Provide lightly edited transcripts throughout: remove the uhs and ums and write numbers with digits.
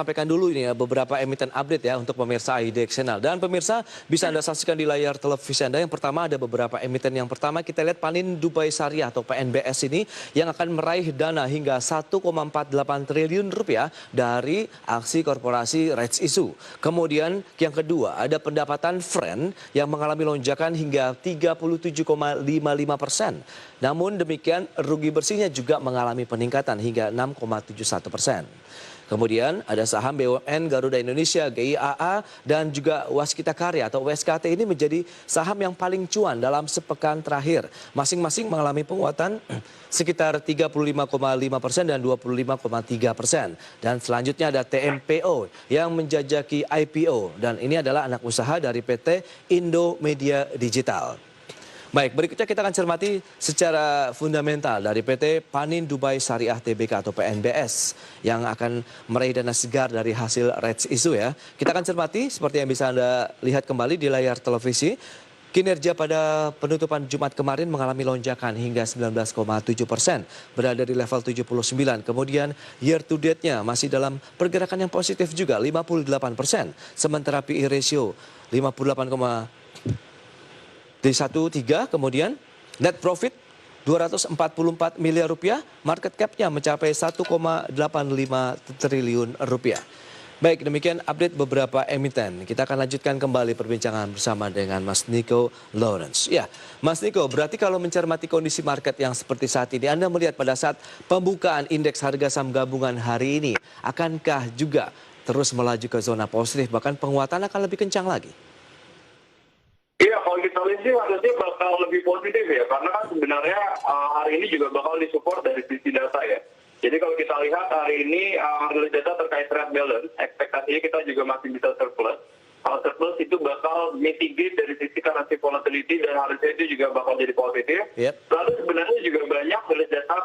Sampaikan dulu ini ya beberapa emiten update ya untuk pemirsa IDX Channel. Dan pemirsa bisa Anda saksikan di layar televisi Anda. Yang pertama ada beberapa emiten. Yang pertama kita lihat Panin Dubai Syariah atau PNBS ini yang akan meraih dana hingga 1,48 triliun rupiah dari aksi korporasi rights issue. Kemudian yang kedua ada pendapatan Friend yang mengalami lonjakan hingga 37,55%. Namun demikian rugi bersihnya juga mengalami peningkatan hingga 6,71%. Kemudian ada saham BUMN Garuda Indonesia, GIAA, dan juga Waskita Karya atau WSKT ini menjadi saham yang paling cuan dalam sepekan terakhir. Masing-masing mengalami penguatan sekitar 35,5% dan 25,3%. Dan selanjutnya ada TMPO yang menjajaki IPO. Dan ini adalah anak usaha dari PT Indo Media Digital. Baik, berikutnya kita akan cermati secara fundamental dari PT Panin Dubai Syariah Tbk atau PNBS yang akan meraih dana segar dari hasil rights issue ya. Kita akan cermati seperti yang bisa Anda lihat kembali di layar televisi. Kinerja pada penutupan Jumat kemarin mengalami lonjakan hingga 19,7%, berada di level 79. Kemudian year to date-nya masih dalam pergerakan yang positif juga, 58%. Sementara PE ratio 58,13, kemudian net profit 244 miliar rupiah, market cap-nya mencapai 1,85 triliun rupiah. Baik, demikian update beberapa emiten. Kita akan lanjutkan kembali perbincangan bersama dengan Mas Niko Lawrence. Ya, Mas Niko, berarti kalau mencermati kondisi market yang seperti saat ini, Anda melihat pada saat pembukaan indeks harga saham gabungan hari ini, akankah juga terus melaju ke zona positif, bahkan penguatan akan lebih kencang lagi? Iya, kalau kita lihat sih harusnya bakal lebih positif ya, karena kan sebenarnya hari ini juga bakal disupport dari sisi data ya. Jadi kalau kita lihat hari ini rilis data terkait trade balance, ekspektasinya kita juga masih bisa surplus. Kalau surplus itu bakal mitigate dari sisi currency volatility dan harusnya itu juga bakal jadi positif. Yep. Lalu sebenarnya juga banyak rilis data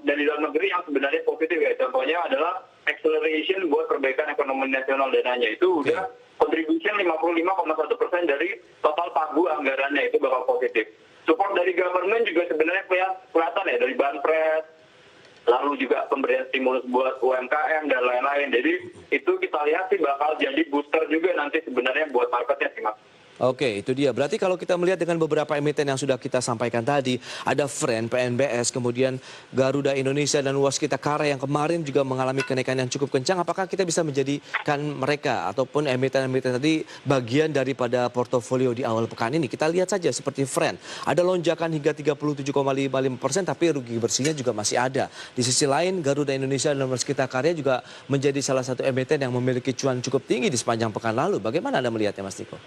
dari dalam negeri yang sebenarnya positif ya. Contohnya adalah acceleration buat perbaikan ekonomi nasional dananya itu udah contribution 55,1% dari total pagu anggarannya itu bakal positif. Support dari government juga sebenarnya kelihatan ya dari Banpres, lalu juga pemberian stimulus buat UMKM dan lain-lain. Jadi itu kita lihat sih bakal jadi booster juga nanti sebenarnya buat marketnya sih Mas. Oke, itu dia. Berarti kalau kita melihat dengan beberapa emiten yang sudah kita sampaikan tadi, ada Friend, PNBS, kemudian Garuda Indonesia dan Waskita Karya yang kemarin juga mengalami kenaikan yang cukup kencang, apakah kita bisa menjadikan mereka ataupun emiten-emiten tadi bagian daripada portofolio di awal pekan ini? Kita lihat saja seperti Friend, ada lonjakan hingga 37,55%, tapi rugi bersihnya juga masih ada. Di sisi lain, Garuda Indonesia dan Waskita Karya juga menjadi salah satu emiten yang memiliki cuan cukup tinggi di sepanjang pekan lalu. Bagaimana Anda melihatnya, Mas Niko?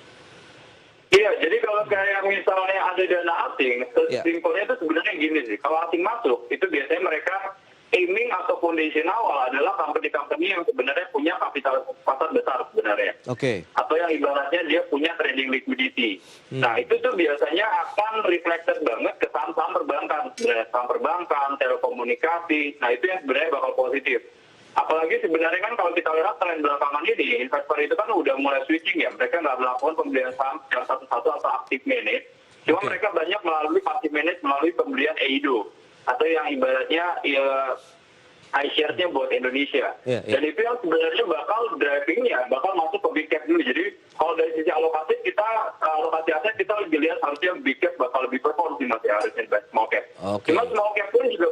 Iya, jadi kalau kayak misalnya ada dana asing, simpelnya itu sebenarnya gini sih. Kalau asing masuk, itu biasanya mereka aiming atau foundation awal adalah company-company yang sebenarnya punya kapital pasar besar sebenarnya. Oke. Atau yang ibaratnya dia punya trading liquidity. Nah, itu tuh biasanya akan reflected banget ke saham-saham perbankan. Sebenarnya saham perbankan, telekomunikasi, nah itu yang sebenarnya bakal positif. Apalagi sebenarnya kan kalau kita lihat tren belakangan ini, investor itu kan udah mulai switching ya. Mereka nggak melakukan pembelian saham yang satu-satu atau active manage. Cuma mereka banyak melalui passive manage, melalui pembelian EIDO. Atau yang ibaratnya iShares-nya buat Indonesia. Dan itu yang sebenarnya bakal driving-nya, bakal masuk ke big cap dulu. Jadi kalau dari sisi alokasi aset kita lebih lihat harusnya big cap bakal lebih perform sih masih harusnya small cap. Cuma small cap pun juga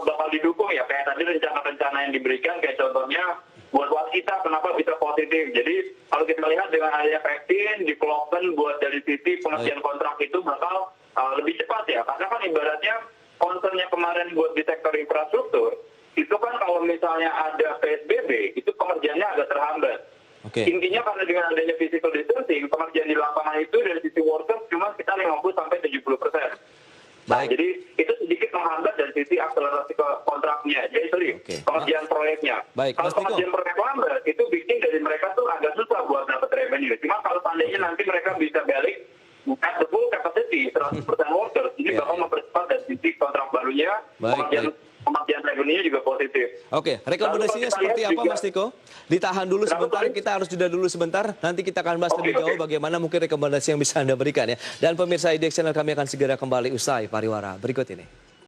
bakal didukung ya, kayak tadi rencana-rencana yang diberikan, kayak contohnya buat Waskita kenapa bisa positif. Jadi kalau kita lihat dengan adanya vaksin, development buat dari sisi pengerjaan kontrak itu bakal lebih cepat ya, karena kan ibaratnya concernnya kemarin buat di sektor infrastruktur, itu kan kalau misalnya ada PSBB, itu pengerjaannya agak terhambat. Intinya karena dengan adanya physical distancing, pengerjaan di lapangan itu dari sisi workers cuma sekitar 50-70%. Nah, jadi itu sedikit menghambat dari sisi akselerasi kontraknya. Jadi pengerjaan proyeknya. Kalau pengerjaan proyek lambat, itu bikin dari mereka tuh agak susah buat dapat revenue. Cuma kalau seandainya nanti mereka bisa balik at the full capacity, 100% workers, ini bakal mempercepat dari sisi kontrak barunya, pengerjaan revenue juga positif. Oke, rekomendasinya seperti apa Mas Niko? Ditahan dulu sebentar, kita harus jeda dulu sebentar. Nanti kita akan bahas lebih jauh bagaimana mungkin rekomendasi yang bisa Anda berikan ya. Dan pemirsa IDX Channel kami akan segera kembali usai pariwara berikut ini.